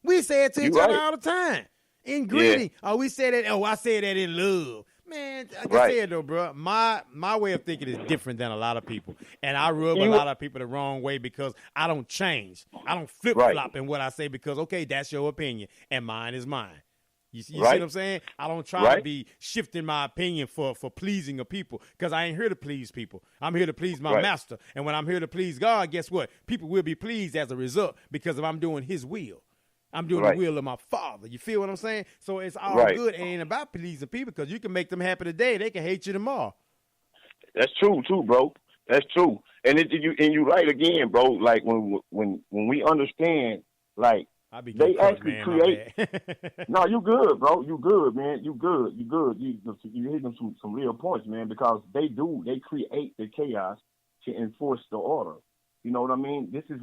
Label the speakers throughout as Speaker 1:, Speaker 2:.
Speaker 1: We say it to each
Speaker 2: You
Speaker 1: other
Speaker 2: right.
Speaker 1: all the time. In greeting. Oh, we say that. Oh, I say that in love. Man, like I said though, bro, my way of thinking is different than a lot of people, and I rub a lot of people the wrong way because I don't change. I don't flip flop in what I say because okay, that's your opinion and mine is mine. You see what I'm saying? I don't try to be shifting my opinion for pleasing of people because I ain't here to please people. I'm here to please my master, and when I'm here to please God, guess what? People will be pleased as a result because if I'm doing His will. I'm doing the will of my Father. You feel what I'm saying? So it's all good. It ain't about pleasing people because you can make them happy today. They can hate you tomorrow.
Speaker 2: That's true, too, bro. That's true. And you're right again, bro. Like when we understand, like they actually create. No, you good, bro. You good, man. You good. You good. You hit them some real points, man. Because they create the chaos to enforce the order. You know what I mean? This is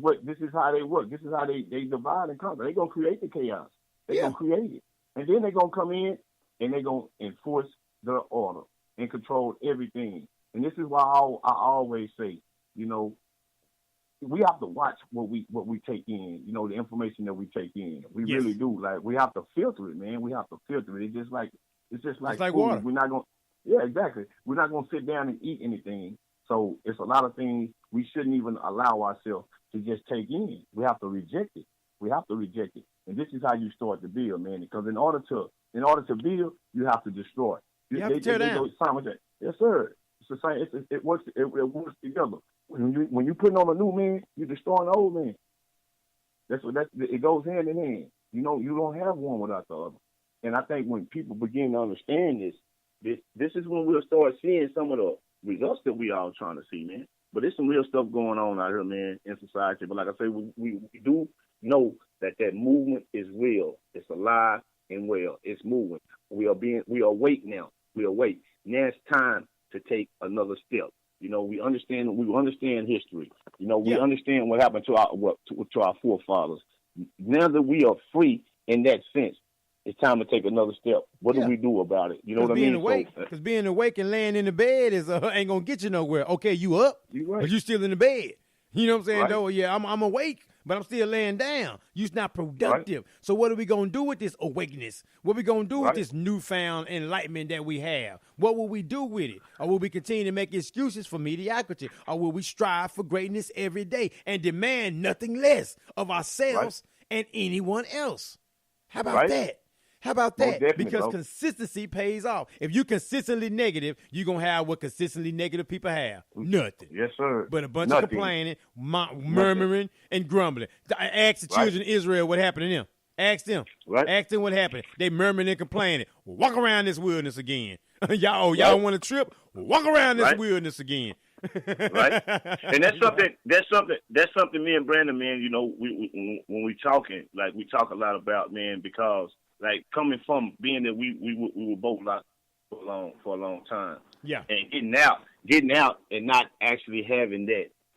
Speaker 2: how they work. This is how they divide and conquer. They're going to create the chaos. They're going to create it. And then they're going to come in and they're going to enforce the order and control everything. And this is why I always say, you know, we have to watch what we take in, you know, the information that we take in. We really do. Like, we have to filter it, man. We have to filter it. It's just like food.
Speaker 1: Water.
Speaker 2: We're not going exactly. We're not going to sit down and eat anything. So it's a lot of things we shouldn't even allow ourselves to just take in. We have to reject it. And this is how you start to build, man. Because in order to build, you have to destroy.
Speaker 1: You have to tear down.
Speaker 2: Yes, sir. It's the same. It works together. When you putting on a new man, you're destroying the old man. It goes hand in hand. You know, you don't have one without the other. And I think when people begin to understand this is when we'll start seeing some of the results that we all trying to see, man. But there's some real stuff going on out here, man, in society. But like I say, we do know that movement is real. It's alive and well. It's moving. We are awake now. We are awake. Now it's time to take another step. You know, we understand history. You know, we understand what happened to our forefathers. Now that we are free in that sense, it's time to take another step. What do we do about it? You know what I mean?
Speaker 1: Because being awake and laying in the bed is ain't gonna get you nowhere. Okay, you up, but you still in the bed. You know what I'm saying? Though, yeah, I'm awake, but I'm still laying down. You're not productive. So what are we gonna do with this awakeness? What are we gonna do with this newfound enlightenment that we have? What will we do with it? Or will we continue to make excuses for mediocrity? Or will we strive for greatness every day and demand nothing less of ourselves and anyone else? How about that? How about that? Because consistency pays off. If you're consistently negative, you're going to have what consistently negative people have. Nothing.
Speaker 2: Yes, sir.
Speaker 1: But a bunch of complaining, murmuring, and grumbling. Ask the children of Israel what happened to them. Ask them. Ask them what happened. They murmuring and complaining. Well, walk around this wilderness again. y'all want a trip? Well, walk around this wilderness again.
Speaker 2: And that's something me and Brandon, man, you know, when we talking, like we talk a lot about, man, because like coming from being that we were both locked for a long time.
Speaker 1: Yeah.
Speaker 2: And getting out and not actually having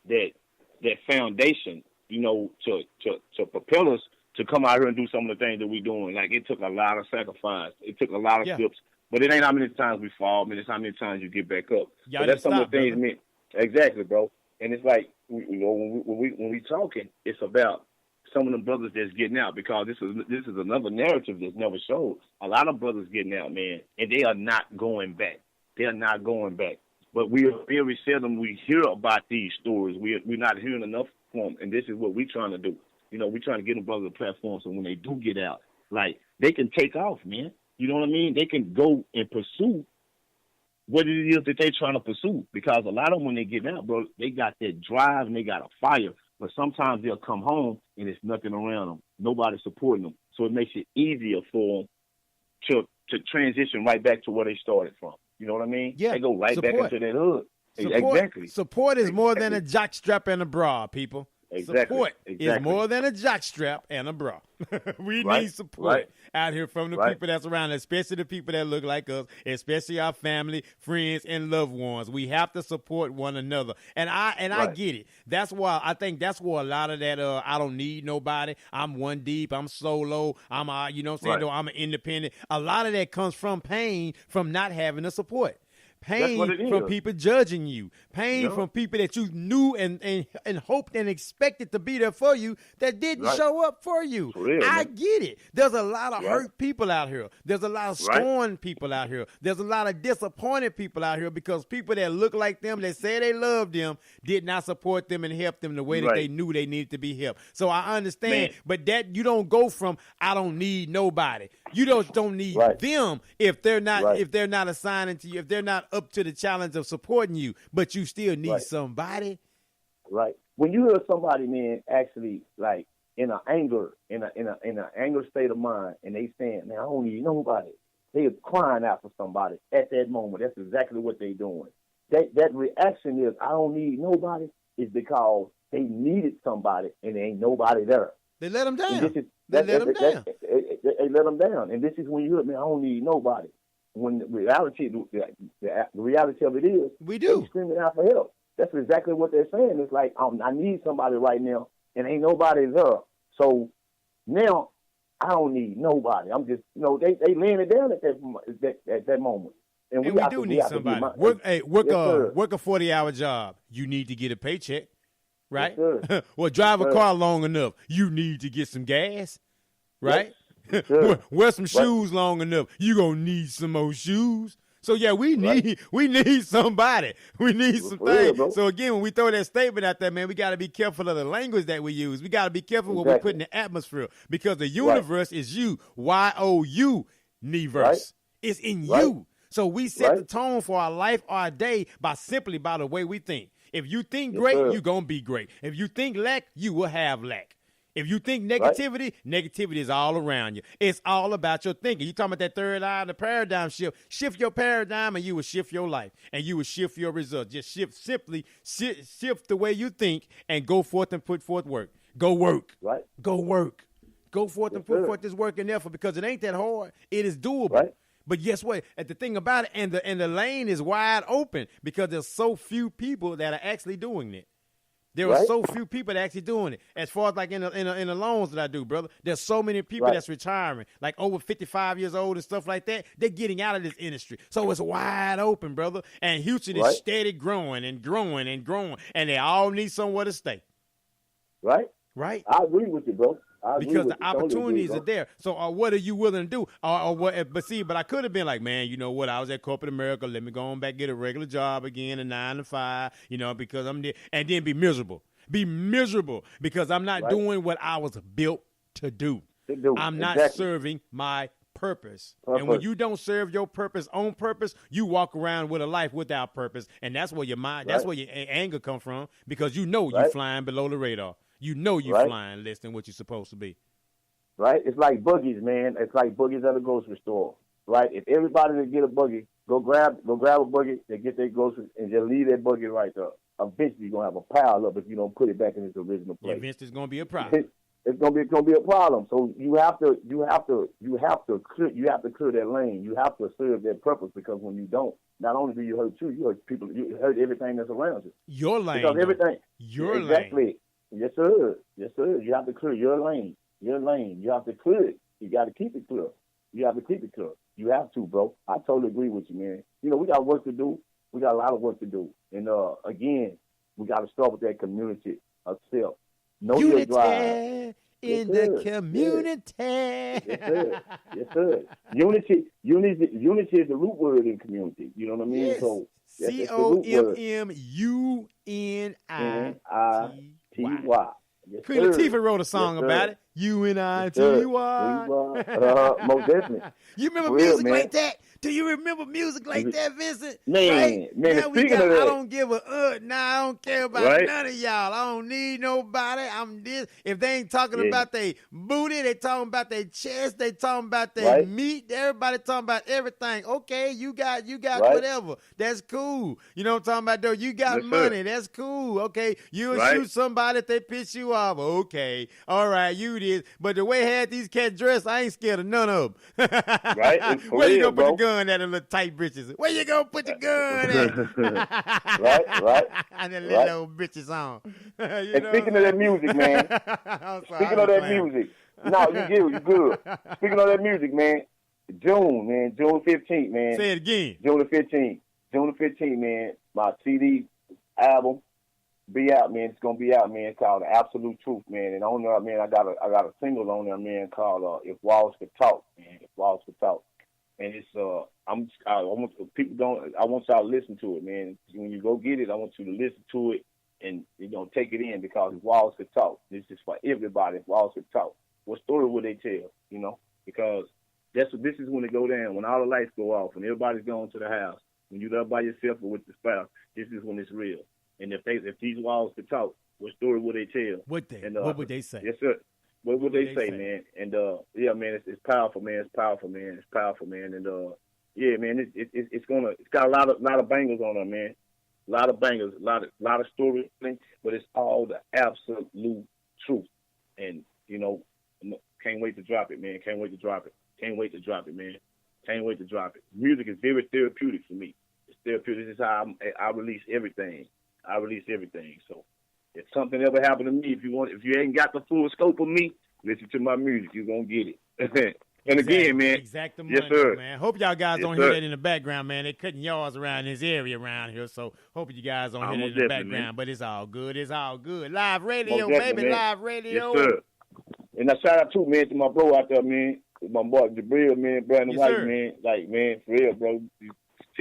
Speaker 2: that foundation, you know, to propel us to come out here and do some of the things that we're doing. Like it took a lot of sacrifice. It took a lot of steps. But it ain't how many times we fall, man. It's how many times you get back up.
Speaker 1: So
Speaker 2: that's some of the things, man. Exactly, bro. And it's like, you know, when we talking, it's about some of the brothers that's getting out, because this is another narrative that's never showed. A lot of brothers getting out, man, and they are not going back. They are not going back. But we very seldom we hear about these stories. We're not hearing enough from them, and this is what we're trying to do. You know, we're trying to get them brothers a platform so when they do get out, like, they can take off, man. You know what I mean? They can go and pursue what it is that they're trying to pursue, because a lot of them, when they get out, bro, they got that drive and they got a fire. But sometimes they'll come home and there's nothing around them. Nobody supporting them. So it makes it easier for them to transition right back to where they started from. You know what I mean?
Speaker 1: Yeah.
Speaker 2: They go right back into that hood. Exactly.
Speaker 1: Support is more than a jockstrap and a bra, people.
Speaker 2: Exactly.
Speaker 1: Support is more than a jockstrap and a bra. We need support out here from the people that's around us, especially the people that look like us, especially our family, friends, and loved ones. We have to support one another. And I get it. That's why I think that's where a lot of that I don't need nobody. I'm one deep. I'm solo. I'm you know what I'm saying? I'm an independent. A lot of that comes from pain from not having the support. pain from people judging you, pain from people that you knew and hoped and expected to be there for you that didn't show up for you. For real, I get it. There's a lot of hurt people out here. There's a lot of scorned people out here. There's a lot of disappointed people out here because people that look like them, that say they love them, did not support them and help them the way that they knew they needed to be helped. So I understand, but that you don't go from I don't need nobody. You don't need them if they're not assigning to you, if they're not up to the challenge of supporting you, but you still need somebody.
Speaker 2: Right. When you hear somebody, man, actually like in an anger state of mind, and they saying, man, I don't need nobody. They are crying out for somebody at that moment. That's exactly what they're doing. That reaction is, I don't need nobody, is because they needed somebody and there ain't nobody there.
Speaker 1: They let them down. They let them
Speaker 2: down. And this is when you hear, man, I don't need nobody. When the reality of it is,
Speaker 1: we do.
Speaker 2: They're screaming out for help. That's exactly what they're saying. It's like, I need somebody right now, and ain't nobody there. So now I don't need nobody. I'm just, they laying it down at that moment.
Speaker 1: And we do need somebody. Work a 40-hour job. You need to get a paycheck, right? Yes, well, drive a car long enough. You need to get some gas, right? Yes, wear some shoes long enough. You gonna need some more shoes. So yeah, we need somebody. We need some things. So again, when we throw that statement out there, man, we got to be careful of the language that we use. We got to be careful what we put in the atmosphere, because the universe is you. Y-O-U-niverse. It's in you. So we set the tone for our life or our day by the way we think. If you think great, you're going to be great. If you think lack, you will have lack. If you think negativity, negativity is all around you. It's all about your thinking. You talking about that third eye, the paradigm shift. Shift your paradigm and you will shift your life. And you will shift your results. Just shift the way you think and go forth and put forth work. Go work.
Speaker 2: Right.
Speaker 1: Go work. Go forth and put forth this work and effort, because it ain't that hard. It is doable.
Speaker 2: Right.
Speaker 1: But guess what? And the thing about it, and the lane is wide open because there's so few people that are actually doing it. There are so few people that actually doing it. As far as like in the loans that I do, brother, there's so many people that's retiring, like over 55 years old and stuff like that. They're getting out of this industry. So it's wide open, brother. And Houston is steady growing and growing and growing, and they all need somewhere to stay.
Speaker 2: Right?
Speaker 1: Right?
Speaker 2: I agree with you, bro.
Speaker 1: Because the opportunities are there. So what are you willing to do? Or what? But I could have been like, man, you know what? I was at corporate America. Let me go on back, get a regular job again, a 9 to 5, because I'm there, and then be miserable. Be miserable because I'm not doing what I was built to do. I'm not serving my purpose. And when you don't serve your purpose on purpose, you walk around with a life without purpose. And that's where your mind, that's where your anger comes from, because you're flying below the radar. You know you're flying less than what you're supposed to be.
Speaker 2: Right? It's like boogies, man. It's like boogies at a grocery store. Right? If everybody that get a boogie, go grab a boogie, they get their groceries, and just leave that boogie right there. Eventually, you're gonna have a pile up if you don't put it back in its original place.
Speaker 1: Eventually, it's gonna be a problem.
Speaker 2: It's gonna be a problem. So you have to clear that lane. You have to serve that purpose, because when you don't, not only do you hurt you hurt people. You hurt everything that's around you.
Speaker 1: Your lane.
Speaker 2: Because everything.
Speaker 1: Your
Speaker 2: exactly.
Speaker 1: lane.
Speaker 2: Yes, sir. Yes, sir. You have to clear your lane. Your lane. You have to clear it. You got to keep it clear. You have to keep it clear. You have to, bro. I totally agree with you, man. We got work to do. We got a lot of work to do. And again, we got to start with that community of self. Know your drive.
Speaker 1: In the community.
Speaker 2: Yes, sir. Yes, sir. Unity is the root word in community. You know what I mean?
Speaker 1: Yes.
Speaker 2: So
Speaker 1: COMMUNITY.
Speaker 2: Yes,
Speaker 1: Queen Latifah wrote a song about it. UNITY.
Speaker 2: Most definitely.
Speaker 1: You remember music like that? Do you remember music like that, Vincent?
Speaker 2: Man, speaking of that,
Speaker 1: I don't give a I don't care about none of y'all. I don't need nobody. I'm this. If they ain't talking about their booty, they talking about their chest, they talking about their meat. Everybody talking about everything. Okay, you got whatever. That's cool. You know what I'm talking about, though? You got money. That's cool. Okay, you'll shoot somebody if they piss you off. Okay, all right, you did. But the way had these cats dressed, I ain't scared of none of them.
Speaker 2: Right?
Speaker 1: Where you gonna put the gun at, them little tight britches? Where you gonna put the gun at?
Speaker 2: right.
Speaker 1: And the little old britches on.
Speaker 2: And speaking of that music, man. Speaking of that music. No, you good. Speaking of that music, man. June 15th, man.
Speaker 1: Say it again.
Speaker 2: June the 15th. June the 15th, man, my CD album be out, man. It's gonna be out, man. It's called The Absolute Truth, man. And on there, man, I got a single on there, man, called If Walls Could Talk, man. If Walls Could Talk. And it's I want y'all to listen to it, man. When you go get it, I want you to listen to it and take it in, because if walls could talk, this is for everybody. If walls could talk, what story would they tell? Because this is when it go down, when all the lights go off, when everybody's going to the house, when you're there by yourself or with the spouse. This is when it's real. And if these walls could talk, what story would they tell?
Speaker 1: What would they say?
Speaker 2: Yes, sir. What would they say, man? And yeah, man, it's powerful, man. It's powerful, man. It's powerful, man. And yeah, man, it's got a lot of bangers on it, man. A lot of bangers, a lot of story, but it's all the absolute truth. And can't wait to drop it, man. Can't wait to drop it. Can't wait to drop it, man. Can't wait to drop it. Music is very therapeutic for me. It's therapeutic. This is how I release everything. So if something ever happened to me, if you ain't got the full scope of me, listen to my music. You're gonna get it. And again, man.
Speaker 1: Exact the money,
Speaker 2: yes, sir.
Speaker 1: Man. Hope y'all guys don't hear that in the background, man. They're cutting yards around this area around here, so hope you guys don't hear that in the background. Man. But it's all good. It's all good. Live radio, baby. Man. Live radio.
Speaker 2: Yes, sir. And I shout out too, man, to my bro out there, man. My boy Jabril, man, Brandon White,
Speaker 1: sir.
Speaker 2: man. Like, man, for real, bro.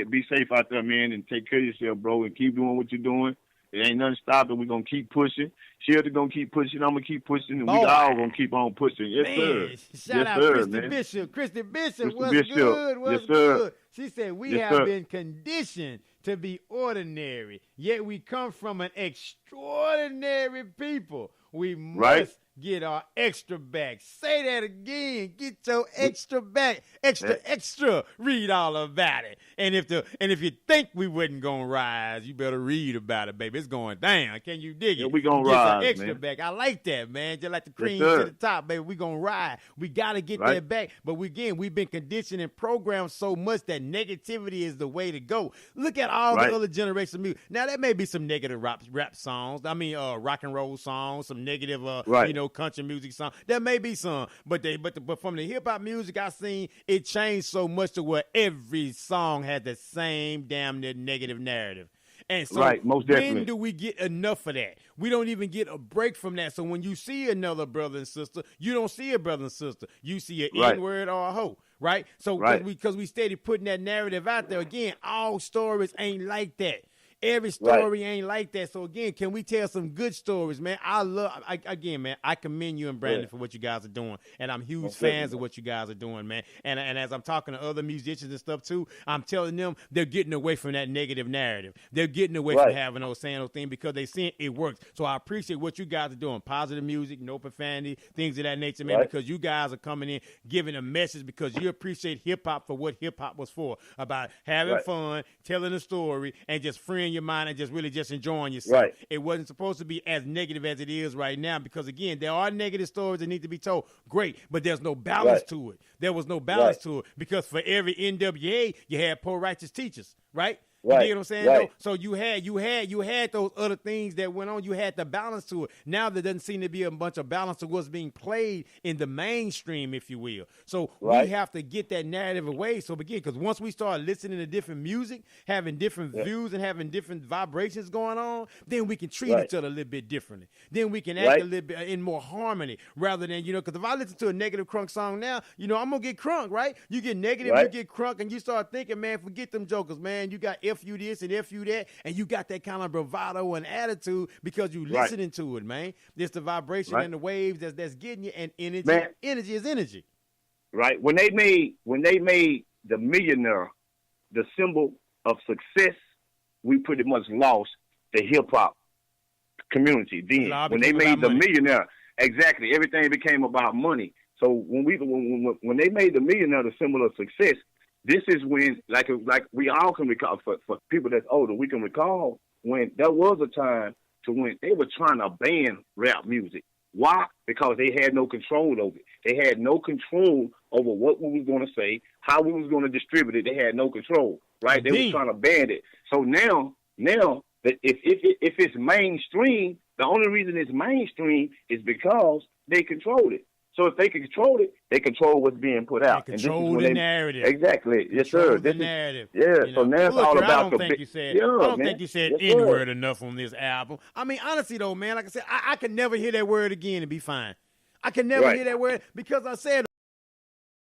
Speaker 2: Be safe out there, man, and take care of yourself, bro, and keep doing what you're doing. It ain't nothing stopping. We're going to keep pushing. Shelton going to keep pushing. I'm going to keep pushing. And we all going to keep on pushing. Yes,
Speaker 1: man,
Speaker 2: sir.
Speaker 1: Shout out Christy Bishop. Christy Bishop, what's good? What's good? She said, we have been conditioned to be ordinary, yet we come from an extraordinary people. We must get our extra back. Say that again. Get your extra back. Extra. Read all about it. And if you think we wasn't gonna rise, you better read about it, baby. It's going down. Can you dig it?
Speaker 2: Yeah, we gonna rise,
Speaker 1: extra
Speaker 2: man.
Speaker 1: back. I like that, man. Just like the cream to the top, baby. We gonna ride. We gotta get that back. But we've been conditioned and programmed so much that negativity is the way to go. Look at all the other generations of music. Now there may be some negative rap songs. I mean, rock and roll songs. Some negative, country music song. There may be some, but from the hip hop music I seen, it changed so much to where every song had the same damn near negative narrative. And so
Speaker 2: most definitely.
Speaker 1: When do we get enough of that? We don't even get a break from that. So when you see another brother and sister, you don't see a brother and sister. You see an N-word or a hoe, right? So because we steady putting that narrative out there, again, all stories ain't like that. Every story ain't like that. So, again, can we tell some good stories, man? I commend you and Brandon for what you guys are doing. And I'm huge fans of what you guys are doing, man. And as I'm talking to other musicians and stuff, too, I'm telling them they're getting away from that negative narrative. They're getting away from having those saying those things because they seeing it works. So I appreciate what you guys are doing. Positive music, no profanity, things of that nature, man, because you guys are coming in, giving a message because you appreciate hip-hop for what hip-hop was for, about having fun, telling a story, and just freeing your mind and just enjoying yourself. It wasn't supposed to be as negative as it is right now because, again, there are negative stories that need to be told. Great, but there's no balance to it. There was no balance to it because for every NWA, you had poor righteous teachers, right? You know what I'm saying?
Speaker 2: Right.
Speaker 1: So you had those other things that went on. You had the balance to it. Now there doesn't seem to be a bunch of balance to what's being played in the mainstream, if you will. So we have to get that narrative away. So again, because once we start listening to different music, having different views and having different vibrations going on, then we can treat each other a little bit differently. Then we can act a little bit in more harmony rather than, because if I listen to a negative crunk song now, I'm going to get crunk, right? You get negative, you get crunk, and you start thinking, man, forget them jokers, man. You got F you this and F you that, and you got that kind of bravado and attitude because you listening to it, man. It's the vibration and the waves that's getting you, and energy. Man. Energy is energy.
Speaker 2: Right. When they made the millionaire the symbol of success, we pretty much lost the hip hop community. Then when they made the millionaire, exactly, everything became about money. So when they made the millionaire the symbol of success, this is when, like we all can recall, for people that's older, we can recall when there was a time to when they were trying to ban rap music. Why? Because they had no control over it. They had no control over what we was going to say, how we was going to distribute it. They had no control, right? They were trying to ban it. So now that if it's mainstream, the only reason it's mainstream is because they control it. So if they can control it, they control what's being put out.
Speaker 1: They control the narrative.
Speaker 2: Exactly. Yes, sir.
Speaker 1: The narrative.
Speaker 2: Yeah. So now it's all about
Speaker 1: I don't think you said any word enough on this album. I mean, honestly though, man, like I said, I can never hear that word again and be fine. I can never hear that word because I said